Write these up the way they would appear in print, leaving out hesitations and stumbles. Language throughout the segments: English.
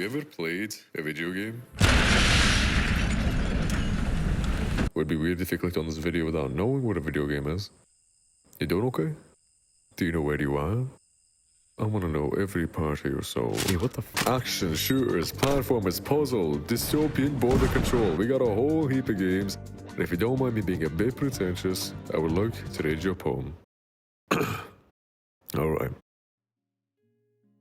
you ever played a video game? Would be weird if you clicked on this video without knowing what a video game is. You doing okay? Do you know where you are? I want to know every part of your soul. Hey, what the action, shooters, platformers, puzzle, dystopian border control. We got a whole heap of games. And if you don't mind me being a bit pretentious, I would like to read your poem. Alright.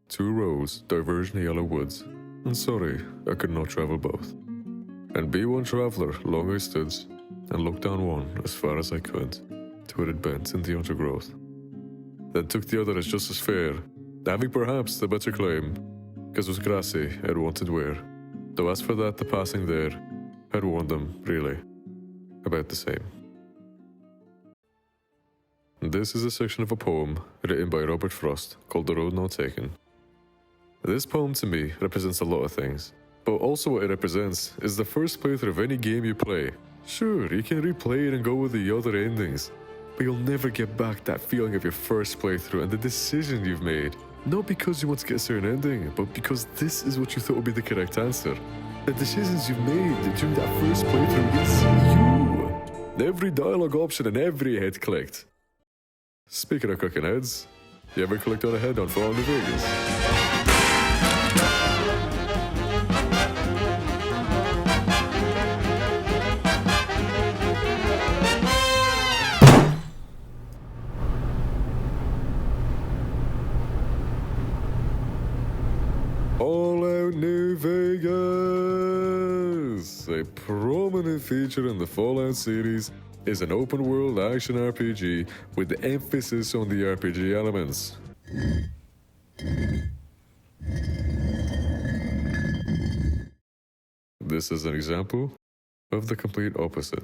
2 roads diverge in the yellow woods, and sorry, I could not travel both. And be one traveller, long I stood, and looked down one as far as I could, to it had bent in the undergrowth. Then took the other as just as fair, having perhaps the better claim, 'cause it was grassy and wanted wear. Though as for that, the passing there had warned them, really, about the same. This is a section of a poem written by Robert Frost called The Road Not Taken. This poem to me represents a lot of things, but also what it represents is the first playthrough of any game you play. Sure, you can replay it and go with the other endings, but you'll never get back that feeling of your first playthrough and the decision you've made. Not because you want to get a certain ending, but because this is what you thought would be the correct answer. The decisions you've made during that first playthrough, it's you. Every dialogue option and every head clicked. Speaking of clicking heads, you ever clicked on a head on Fallout New Vegas? Fallout New Vegas! A prominent feature in the Fallout series is an open-world action RPG with the emphasis on the RPG elements. This is an example of the complete opposite.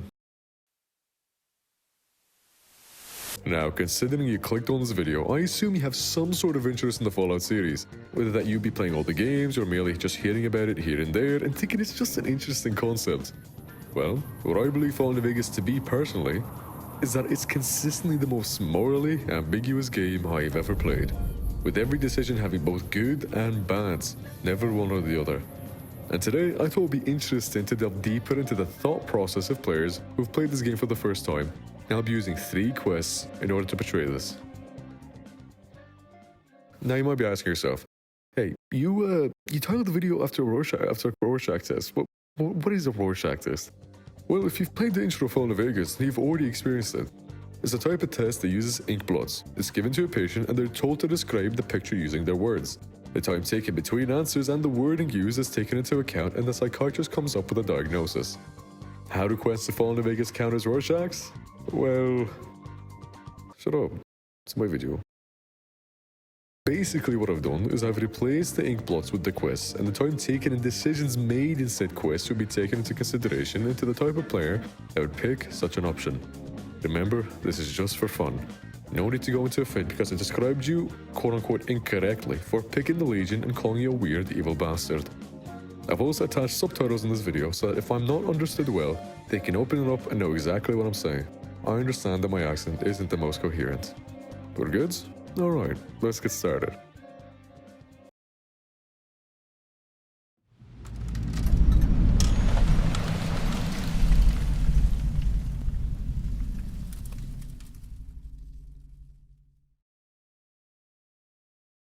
Now, considering you clicked on this video, I assume you have some sort of interest in the Fallout series, whether that you be playing all the games or merely just hearing about it here and there and thinking it's just an interesting concept. Well, what I believe Fallout New Vegas to be personally is that it's consistently the most morally ambiguous game I've ever played, with every decision having both good and bads, never one or the other. And today, I thought it would be interesting to delve deeper into the thought process of players who've played this game for the first time. I'll be using 3 quests in order to portray this. Now you might be asking yourself, hey, you titled the video after a Rorschach test. What is a Rorschach test? Well, if you've played the intro of Fallout New Vegas, you've already experienced it. It's a type of test that uses ink blots. It's given to a patient and they're told to describe the picture using their words. The time taken between answers and the wording used is taken into account and the psychiatrist comes up with a diagnosis. How do quests of Fallout New Vegas count as Rorschachs? Well, shut up. It's my video. Basically what I've done is I've replaced the ink blots with the quests, and the time taken and decisions made in said quests will be taken into consideration into the type of player that would pick such an option. Remember, this is just for fun. No need to go into a fit because I described you, quote-unquote, incorrectly for picking the Legion and calling you a weird, evil bastard. I've also attached subtitles in this video so that if I'm not understood well, they can open it up and know exactly what I'm saying. I understand that my accent isn't the most coherent. We're good? Alright, let's get started.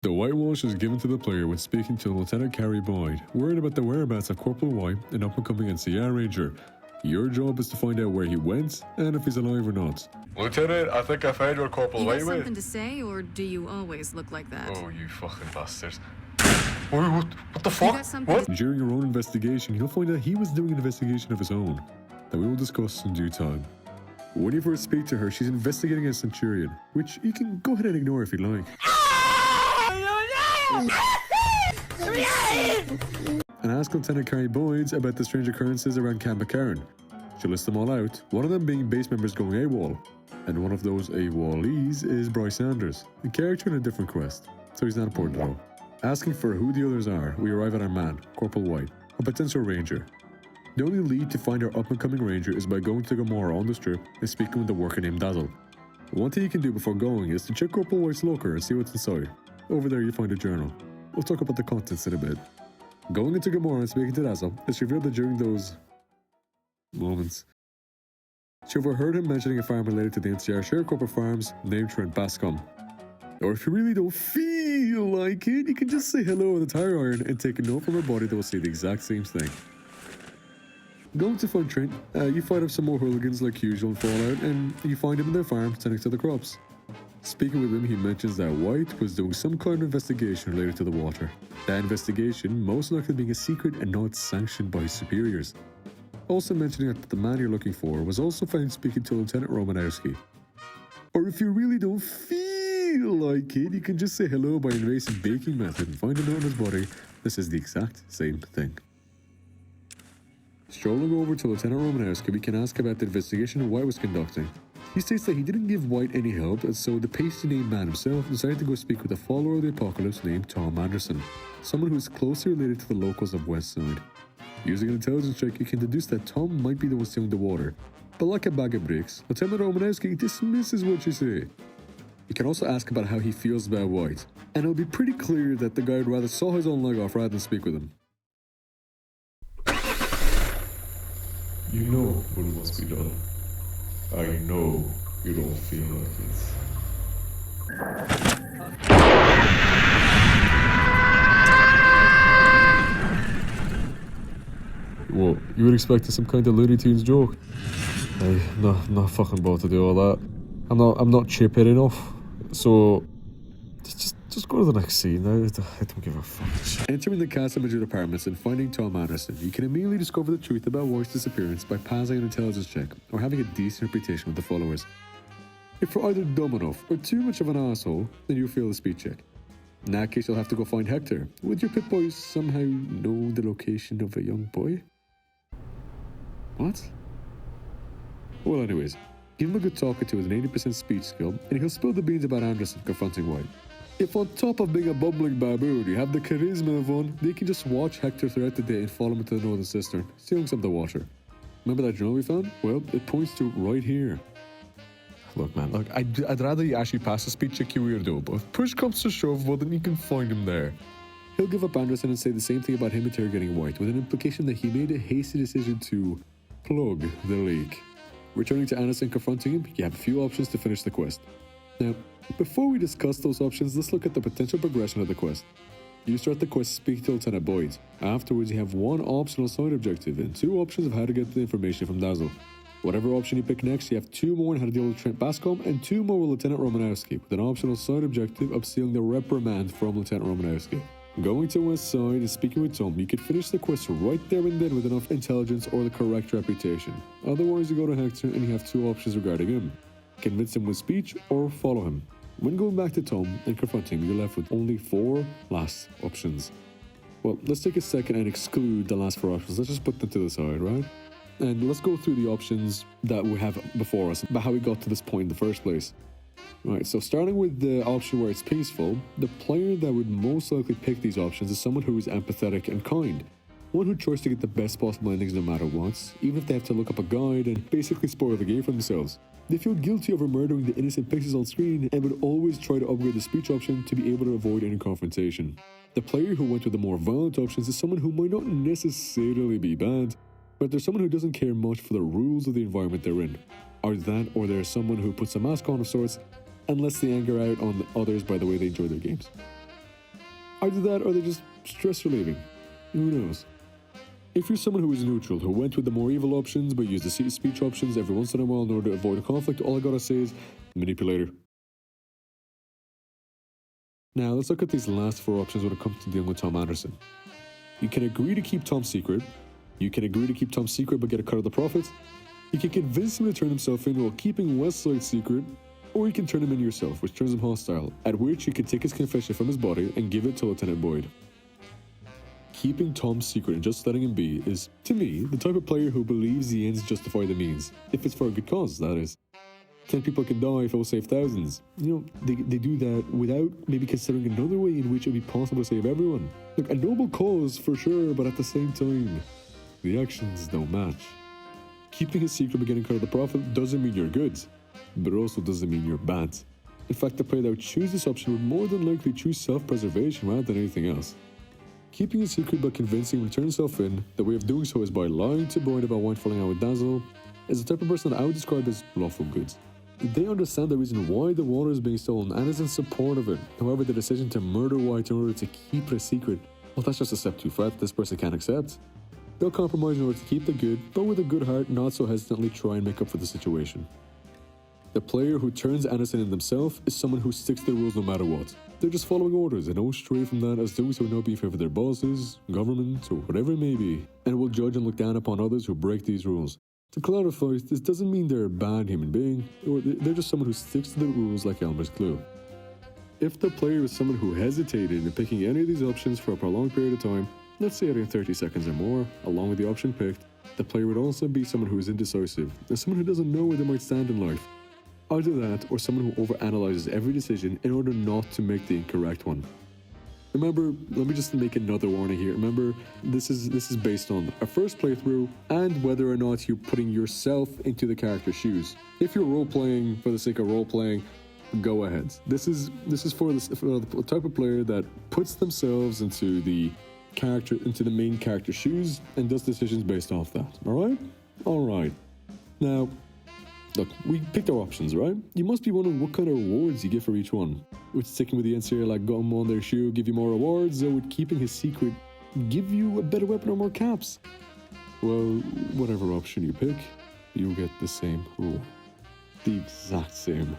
The whitewash is given to the player when speaking to Lieutenant Carrie Boyd, worried about the whereabouts of Corporal White, an up-and-coming NCR Ranger. Your job is to find out where he went and if he's alive or not. Lieutenant, I think I found where Corporal White went. You have something to say, or do you always look like that? Oh, you fucking bastards. What the fuck? What? During your own investigation, you'll find out he was doing an investigation of his own that we will discuss in due time. When you first speak to her, she's investigating a Centurion, which you can go ahead and ignore if you like. And ask Lieutenant Carrie Boyd about the strange occurrences around Camp McCarran. She'll list them all out, one of them being base members going AWOL, and one of those AWOLees is Bryce Sanders, a character in a different quest, so he's not important at all. Asking for who the others are, we arrive at our man, Corporal White, a potential ranger. The only lead to find our up-and-coming ranger is by going to Gomorrah on the strip and speaking with a worker named Dazzle. One thing you can do before going is to check Corporal White's locker and see what's inside. Over there you find a journal. We'll talk about the contents in a bit. Going into Gamora and speaking to Dazzle, it's revealed that during those moments, she overheard him mentioning a farm related to the NCR sharecropper farms named Trent Bascom. Or if you really don't feel like it, you can just say hello in the tire iron and take a note from her body that will say the exact same thing. Going to find Trent, you fight up some more hooligans like usual in Fallout, and you find him in their farm tending to the crops. Speaking with him, he mentions that White was doing some kind of investigation related to the water. That investigation most likely being a secret and not sanctioned by his superiors. Also mentioning that the man you're looking for was also found speaking to Lieutenant Romanowski. Or if you really don't feel like it, you can just say hello by an invasive baking method and find a note on his body that says the exact same thing. Strolling over to Lieutenant Romanowski, we can ask about the investigation White was conducting. He states that he didn't give White any help, and so the pasty-named man himself decided to go speak with a follower of the Apocalypse named Tom Anderson, someone who is closely related to the locals of Westside. Using an intelligence check, you can deduce that Tom might be the one stealing the water, but like a bag of bricks, Lieutenant Romanowski dismisses what you say. You can also ask about how he feels about White, and it'll be pretty clear that the guy would rather saw his own leg off rather than speak with him. You know what must be done. I know you don't feel like it. What? You would expect some kind of Looney Tunes joke? Hey, not fucking bothered to do all that. I'm not chipper enough. So just go to the next scene. I don't give a fuck. Entering the Casa Madrid apartments and finding Tom Anderson, you can immediately discover the truth about White's disappearance by passing an intelligence check or having a decent reputation with the followers. If you're either dumb enough or too much of an asshole, then you'll fail the speed check. In that case, you'll have to go find Hector. Would your Pip-Boy somehow know the location of a young boy? What? Well, anyways, give him a good talking to with an 80% speech skill, and he'll spill the beans about Anderson confronting White. If on top of being a bumbling baboon, you have the charisma of one, they can just watch Hector throughout the day and follow him into the Northern Cistern, stealing some of the water. Remember that journal we found? Well, it points to right here. Look, man, I'd rather you actually pass the speed check, you weirdo, but if push comes to shove, well, then you can find him there. He'll give up Anderson and say the same thing about him interrogating White, with an implication that he made a hasty decision to plug the leak. Returning to Anderson confronting him, you have a few options to finish the quest. Now, before we discuss those options, let's look at the potential progression of the quest. You start the quest speaking to Lieutenant Boyd. Afterwards, you have one optional side objective and two options of how to get the information from Dazzle. Whatever option you pick next, you have two more on how to deal with Trent Bascom and two more with Lieutenant Romanowski, with an optional side objective of stealing the reprimand from Lieutenant Romanowski. Going to West Side and speaking with Tom, you could finish the quest right there and then with enough intelligence or the correct reputation. Otherwise, you go to Hector and you have two options regarding him. Convince him with speech or follow him. When going back to Tom and confronting him, you're left with only 4 last options. Well, let's take a second and exclude the last 4 options. Let's just put them to the side, right? And let's go through the options that we have before us, about how we got to this point in the first place. Right, so starting with the option where it's peaceful, the player that would most likely pick these options is someone who is empathetic and kind. One who tries to get the best possible endings no matter what, even if they have to look up a guide and basically spoil the game for themselves. They feel guilty over murdering the innocent pixels on screen and would always try to upgrade the speech option to be able to avoid any confrontation. The player who went with the more violent options is someone who might not necessarily be bad, but they're someone who doesn't care much for the rules of the environment they're in. Either that, or they're someone who puts a mask on of sorts and lets the anger out on others by the way they enjoy their games. Either that, or they're just stress relieving. Who knows? If you're someone who is neutral, who went with the more evil options but used the speech options every once in a while in order to avoid a conflict, all I gotta say is manipulator. Now let's look at these last 4 options when it comes to dealing with Tom Anderson. You can agree to keep Tom secret. You can agree to keep Tom secret but get a cut of the profits. You can convince him to turn himself in while keeping Westside secret. Or you can turn him in yourself, which turns him hostile, at which you can take his confession from his body and give it to Lieutenant Boyd. Keeping Tom's secret and just letting him be is, to me, the type of player who believes the ends justify the means. If it's for a good cause, that is. 10 people can die if it will save thousands. You know, they do that without maybe considering another way in which it would be possible to save everyone. Look, a noble cause for sure, but at the same time, the actions don't match. Keeping his secret but getting cut of the profit doesn't mean you're good, but it also doesn't mean you're bad. In fact, the player that would choose this option would more than likely choose self-preservation rather than anything else. Keeping a secret but convincing him to turn himself in, the way of doing so is by lying to Boyd about White falling out with Dazzle, is the type of person that I would describe as lawful goods. They understand the reason why the water is being stolen and is in support of it. However, the decision to murder White in order to keep it a secret, well, that's just a step too far that this person can't accept. They'll compromise in order to keep the good, but with a good heart, not so hesitantly try and make up for the situation. The player who turns innocent in themselves is someone who sticks to the rules no matter what. They're just following orders and don't stray from that, as doing so would not be fair for their bosses, government, or whatever it may be, and will judge and look down upon others who break these rules. To clarify, this doesn't mean they're a bad human being, or they're just someone who sticks to the rules like Elmer's Clue. If the player is someone who hesitated in picking any of these options for a prolonged period of time, let's say around 30 seconds or more, along with the option picked, the player would also be someone who is indecisive, and someone who doesn't know where they might stand in life. Either that, or someone who overanalyzes every decision in order not to make the incorrect one. Remember, let me just make another warning here. Remember, this is based on a first playthrough and whether or not you're putting yourself into the character's shoes. If you're role-playing for the sake of role-playing, go ahead. This is for the type of player that puts themselves into the main character's shoes and does decisions based off that. All right. Now, look, we picked our options, right? You must be wondering what kind of rewards you get for each one. Would sticking with the NCR like got him on their shoe give you more rewards, or would keeping his secret give you a better weapon or more caps? Well, whatever option you pick, you'll get the same rule. The exact same.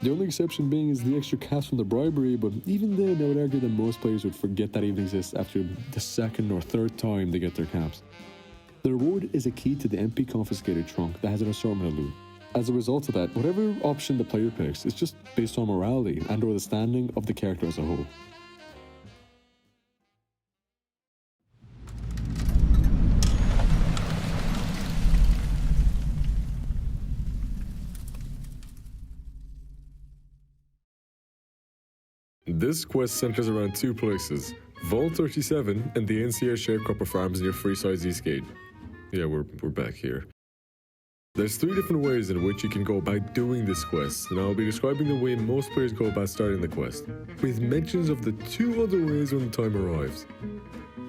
The only exception being is the extra caps from the bribery, but even then I would argue that most players would forget that even exists after the second or third time they get their caps. The reward is a key to the empty confiscated trunk that has an assortment of loot. As a result of that, whatever option the player picks is just based on morality and or the standing of the character as a whole. This quest centers around two places, Vault 37 and the NCR sharecropper farms near Freeside Eastgate. Yeah, we're back here. There's 3 different ways in which you can go about doing this quest, and I'll be describing the way most players go about starting the quest, with mentions of the 2 other ways when the time arrives.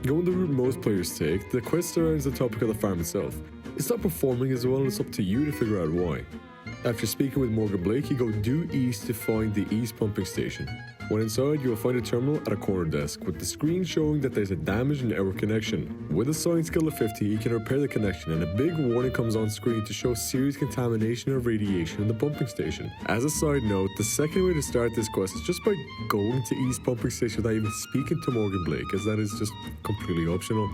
Going the route most players take, the quest surrounds the topic of the farm itself. It's not performing as well, and it's up to you to figure out why. After speaking with Morgan Blake, you go due east to find the east pumping station. When inside, you will find a terminal at a corner desk with the screen showing that there's a damaged network connection. With a science skill of 50, you can repair the connection, and a big warning comes on screen to show serious contamination or radiation in the pumping station. As a side note, the second way to start this quest is just by going to East Pumping Station without even speaking to Morgan Blake, as that is just completely optional.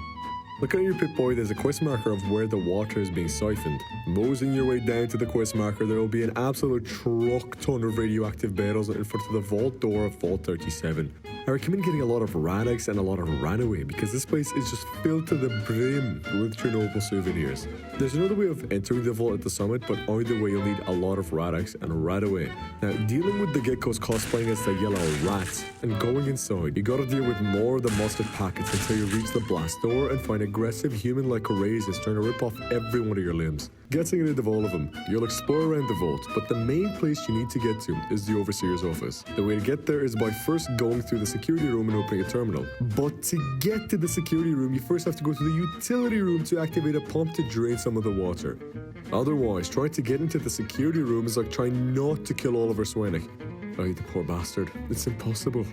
Looking at your Pip-Boy, there's a quest marker of where the water is being siphoned. Moseying your way down to the quest marker, there will be an absolute truck ton of radioactive barrels in front of the vault door of Vault 37. I recommend getting a lot of Radix and a lot of Ranaway, because this place is just filled to the brim with Chernobyl souvenirs. There's another way of entering the vault at the summit, but either way you'll need a lot of Radix and Radaway. Now, dealing with the geckos cosplaying as the yellow rats and going inside, you gotta deal with more of the mustard packets until you reach the blast door and find aggressive human-like couriers trying to rip off every one of your limbs. Getting rid of all of them, you'll explore around the vault, but the main place you need to get to is the Overseer's office. The way to get there is by first going through the security room and opening a terminal. But to get to the security room, you first have to go to the utility room to activate a pump to drain some of the water. Otherwise, trying to get into the security room is like trying not to kill Oliver Swenick. Oh, the poor bastard. It's impossible.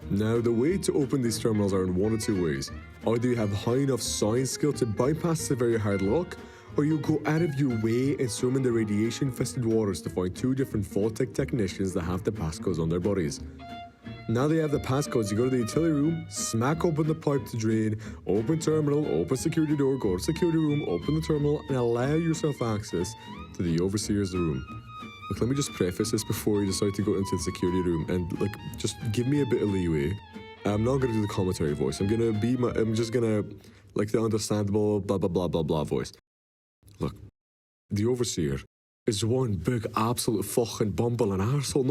Now, the way to open these terminals are in one of 2 ways. Either you have high enough science skill to bypass the very hard lock, or you go out of your way and swim in the radiation-infested waters to find 2 different Vault-Tec technicians that have the passcodes on their bodies. Now they have the passcodes, you go to the utility room, smack open the pipe to drain, open terminal, open security door, go to security room, open the terminal, and allow yourself access to the Overseer's room. Look, let me just preface this before you decide to go into the security room, and just give me a bit of leeway. I'm not gonna do the commentary voice. I'm just gonna the understandable blah blah blah blah blah voice. Look, the Overseer is one big absolute fucking bumble and arsehole.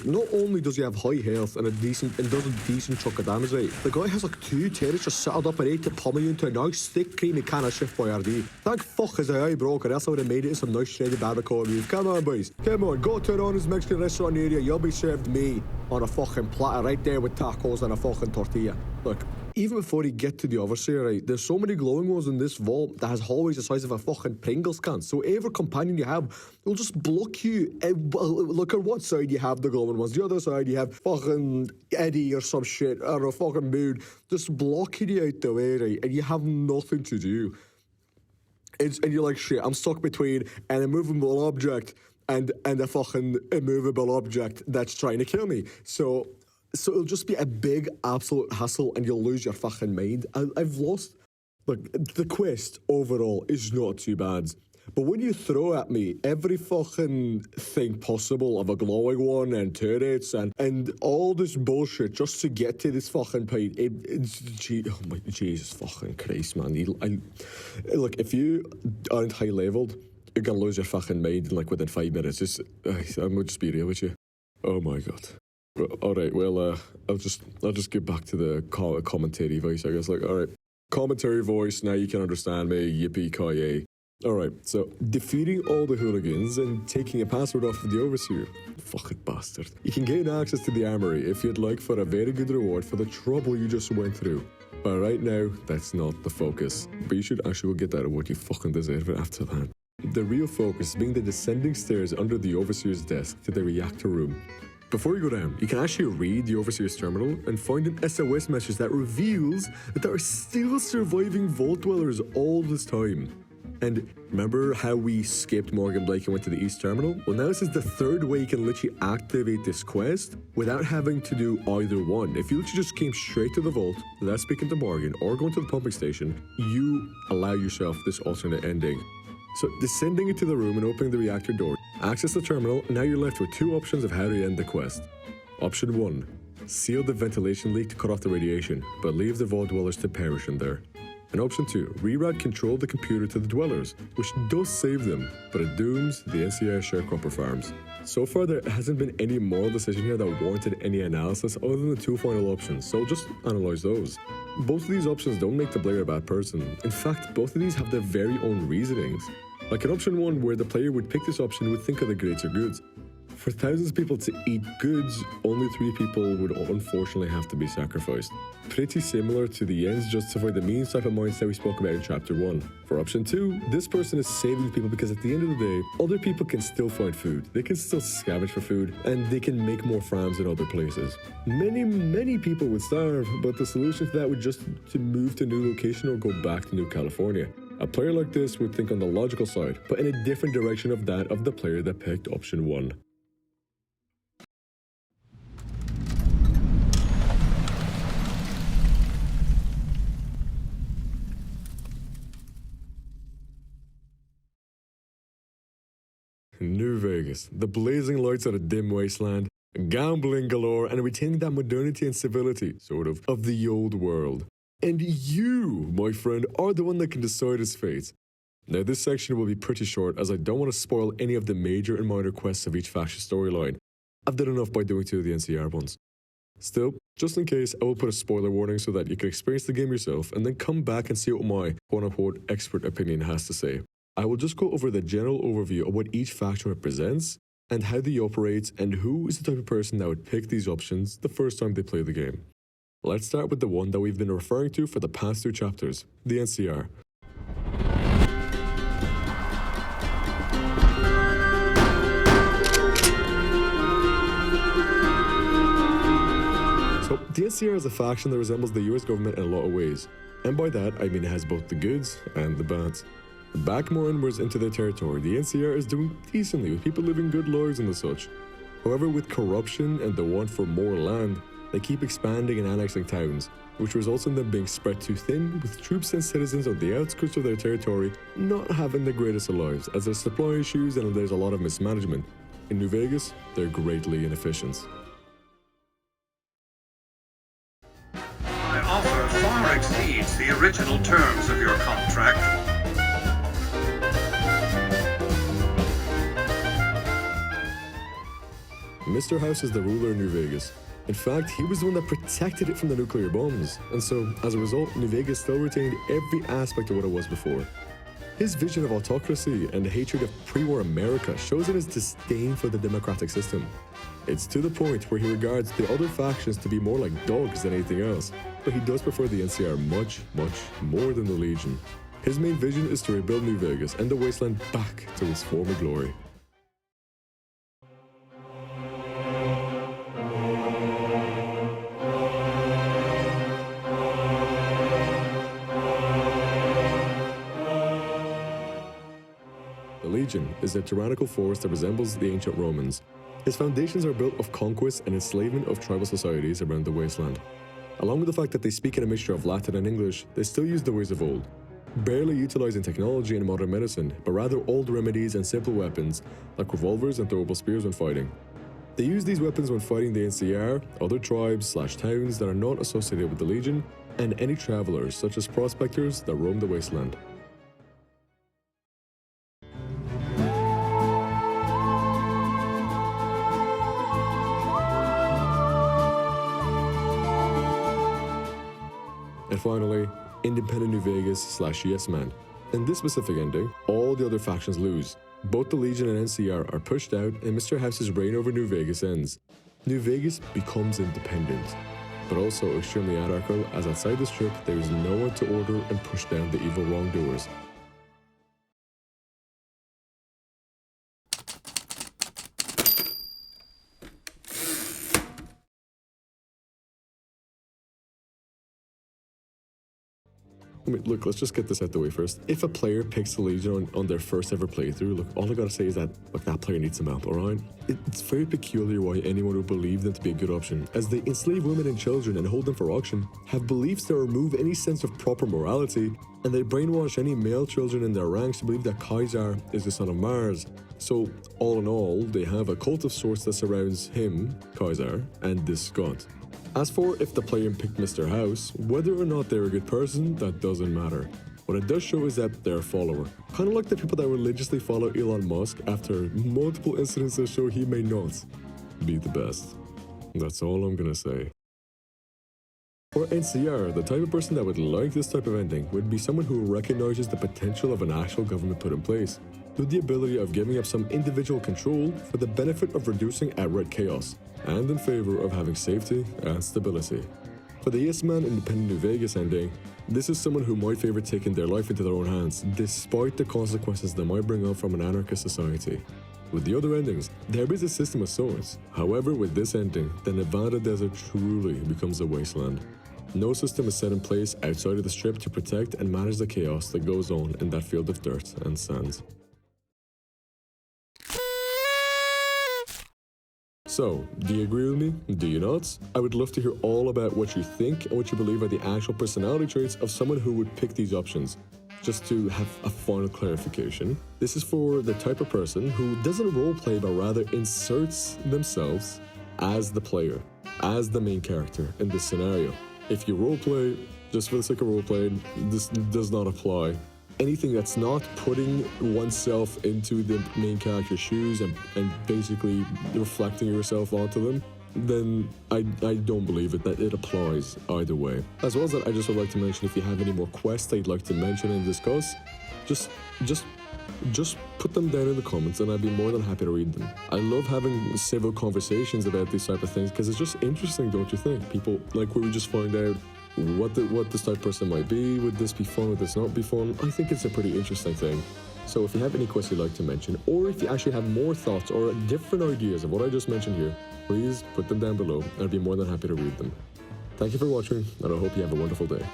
Not only does he have high health and does a decent chunk of damage rate, the guy has 2 terrorists just settled up and ready to pummel you into a nice thick creamy can of Shift Boyardee. Thank fuck his eye broke, or else I would have made it in some nice shredded barbacoa beef. Come on, boys. Come on, go to Ron's Mexican restaurant area. You'll be served me on a fucking platter right there with tacos and a fucking tortilla. Look, even before you get to the overseer, right, there's so many glowing ones in this vault that has hallways the size of a fucking Pringles can. So every companion you have will just block you. Look at what side you have the glowing ones. The other side you have fucking Eddie or some shit, or a fucking mood, just blocking you out the way, right? And you have nothing to do. And you're like, shit, I'm stuck between an immovable object and a fucking immovable object that's trying to kill me. So it'll just be a big absolute hassle and you'll lose your fucking mind. I've lost... Look, the quest overall is not too bad. But when you throw at me every fucking thing possible of a glowing one and turrets and all this bullshit just to get to this fucking point, oh my Jesus fucking Christ, man. Look, if you aren't high leveled, you're gonna lose your fucking mind like within 5 minutes. I'm gonna just be real with you. Oh my God. All right, well, I'll just get back to the commentary voice, I guess. Like, all right, commentary voice, now you can understand me, yippee-ki-yay. All right, so defeating all the hooligans and taking a password off of the overseer. Fucking bastard. You can gain access to the armory if you'd like for a very good reward for the trouble you just went through. But right now, that's not the focus. But you should actually go get that reward, you fucking deserve it after that. The real focus being the descending stairs under the overseer's desk to the reactor room. Before you go down, you can actually read the Overseer's terminal and find an SOS message that reveals that there are still surviving Vault Dwellers all this time. And remember how we skipped Morgan Blake and went to the East Terminal? Well, now this is the third way you can literally activate this quest without having to do either one. If you literally just came straight to the vault without speaking to Morgan or going to the pumping station, you allow yourself this alternate ending. So, descending into the room and opening the reactor door, access the terminal, and now you're left with 2 options of how to end the quest. Option 1. Seal the ventilation leak to cut off the radiation, but leave the Vault Dwellers to perish in there. And option 2. Reroute control of the computer to the Dwellers, which does save them, but it dooms the NCR sharecropper farms. So far, there hasn't been any moral decision here that warranted any analysis other than the 2 final options, so just analyze those. Both of these options don't make the player a bad person. In fact, both of these have their very own reasonings. Like in option 1, where the player would pick this option and would think of the greater goods. For thousands of people to eat goods, only 3 people would unfortunately have to be sacrificed. Pretty similar to the ends justify the means type of mindset we spoke about in chapter 1. For option 2, this person is saving people because at the end of the day, other people can still find food, they can still scavenge for food, and they can make more farms in other places. Many people would starve, but the solution to that would just to move to a new location or go back to New California. A player like this would think on the logical side, but in a different direction of that of the player that picked option 1. New Vegas, the blazing lights of a dim wasteland, gambling galore, and retaining that modernity and civility, sort of the old world. And you, my friend, are the one that can decide its fate. Now, this section will be pretty short as I don't want to spoil any of the major and minor quests of each faction storyline. I've done enough by doing 2 of the NCR ones. Still, just in case, I will put a spoiler warning so that you can experience the game yourself and then come back and see what my quote-unquote expert opinion has to say. I will just go over the general overview of what each faction represents and how they operate and who is the type of person that would pick these options the first time they play the game. Let's start with the one that we've been referring to for the past 2 chapters, the NCR. So, the NCR is a faction that resembles the US government in a lot of ways, and by that I mean it has both the goods and the bads. Back more inwards into their territory, the NCR is doing decently with people living good lives and the such. However, with corruption and the want for more land, they keep expanding and annexing towns, which results in them being spread too thin, with troops and citizens on the outskirts of their territory not having the greatest of lives, as there's supply issues and there's a lot of mismanagement. In New Vegas, they're greatly inefficient. My offer far exceeds the original terms of your contract. Mr. House is the ruler of New Vegas. In fact, he was the one that protected it from the nuclear bombs, and so, as a result, New Vegas still retained every aspect of what it was before. His vision of autocracy and hatred of pre-war America shows in his disdain for the democratic system. It's to the point where he regards the other factions to be more like dogs than anything else, but he does prefer the NCR much, much more than the Legion. His main vision is to rebuild New Vegas and the Wasteland back to its former glory. The Legion is a tyrannical force that resembles the ancient Romans. Its foundations are built of conquest and enslavement of tribal societies around the wasteland. Along with the fact that they speak in a mixture of Latin and English, they still use the ways of old, barely utilizing technology and modern medicine, but rather old remedies and simple weapons like revolvers and throwable spears when fighting. They use these weapons when fighting the NCR, other tribes/towns that are not associated with the Legion, and any travelers such as prospectors that roam the wasteland. And finally, Independent New Vegas/Yes Man. In this specific ending, all the other factions lose. Both the Legion and NCR are pushed out and Mr. House's reign over New Vegas ends. New Vegas becomes independent, but also extremely anarchical, as outside the strip there is no one to order and push down the evil wrongdoers. I mean, look, let's just get this out the way first. If a player picks the Legion on their first ever playthrough, look, all I gotta say is that, look, that player needs some help, alright? It's very peculiar why anyone would believe them to be a good option, as they enslave women and children and hold them for auction, have beliefs that remove any sense of proper morality, and they brainwash any male children in their ranks to believe that Kaiser is the son of Mars. So, all in all, they have a cult of sorts that surrounds him, Kaiser, and this Scott. As for if the player picked Mr. House, whether or not they're a good person, that doesn't matter. What it does show is that they're a follower. Kind of like the people that religiously follow Elon Musk after multiple incidents that show he may not be the best. That's all I'm gonna say. For NCR, the type of person that would like this type of ending would be someone who recognizes the potential of an actual government put in place, with the ability of giving up some individual control for the benefit of reducing outright chaos, and in favor of having safety and stability. For the Yes Man Independent New Vegas ending, this is someone who might favor taking their life into their own hands, despite the consequences they might bring up from an anarchist society. With the other endings, there is a system of sorts. However, with this ending, the Nevada desert truly becomes a wasteland. No system is set in place outside of the strip to protect and manage the chaos that goes on in that field of dirt and sand. So, do you agree with me? Do you not? I would love to hear all about what you think and what you believe are the actual personality traits of someone who would pick these options. Just to have a final clarification, this is for the type of person who doesn't roleplay but rather inserts themselves as the player, as the main character in this scenario. If you roleplay, just for the sake of roleplaying, this does not apply. Anything that's not putting oneself into the main character's shoes and basically reflecting yourself onto them, then I don't believe it, that it applies either way. As well as that, I just would like to mention, if you have any more quests that you'd like to mention and discuss, just put them down in the comments and I'd be more than happy to read them. I love having civil conversations about these type of things because it's just interesting, don't you think? People, like, where we just find out what this type of person might be. Would this be fun? Would this not be fun? I think it's a pretty interesting thing. So if you have any questions you'd like to mention, or if you actually have more thoughts or different ideas of what I just mentioned here, please put them down below. I'd be more than happy to read them. Thank you for watching, and I hope you have a wonderful day.